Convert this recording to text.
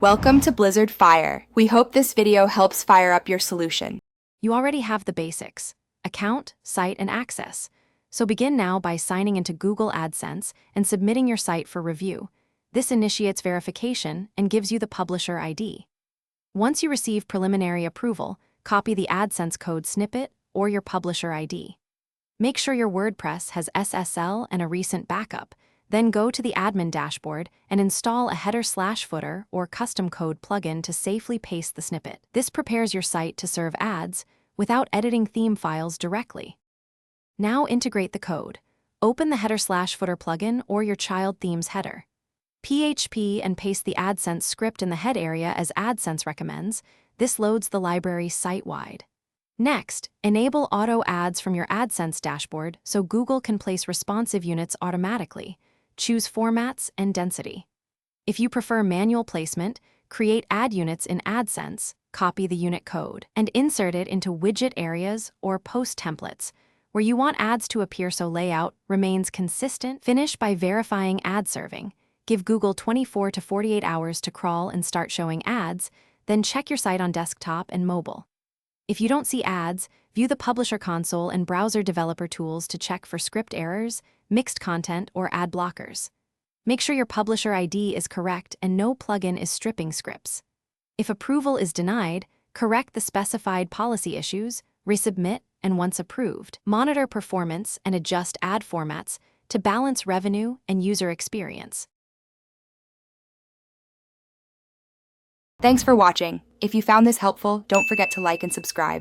Welcome to Blizzard Fire. We hope this video helps fire up your solution. You already have the basics: account, site, and access. So begin now by signing into Google AdSense and submitting your site for review. This initiates verification and gives you the publisher ID. Once you receive preliminary approval, copy the AdSense code snippet or your publisher ID. Make sure your WordPress has SSL and a recent backup. Then go to the admin dashboard and install a header/footer or custom code plugin to safely paste the snippet. This prepares your site to serve ads without editing theme files directly. Now integrate the code. Open the header/footer plugin or your child theme's header. PHP and paste the AdSense script in the head area as AdSense recommends. This loads the library site-wide. Next, enable auto ads from your AdSense dashboard so Google can place responsive units automatically. Choose formats and density. If you prefer manual placement, create ad units in AdSense, copy the unit code, and insert it into widget areas or post templates, where you want ads to appear so layout remains consistent. Finish by verifying ad serving. Give Google 24 to 48 hours to crawl and start showing ads, then check your site on desktop and mobile. If you don't see ads, view the Publisher console and browser developer tools to check for script errors, mixed content, or ad blockers. Make sure your publisher ID is correct and no plugin is stripping scripts. If approval is denied, correct the specified policy issues, resubmit, and once approved, monitor performance and adjust ad formats to balance revenue and user experience. Thanks for watching. If you found this helpful, don't forget to like and subscribe.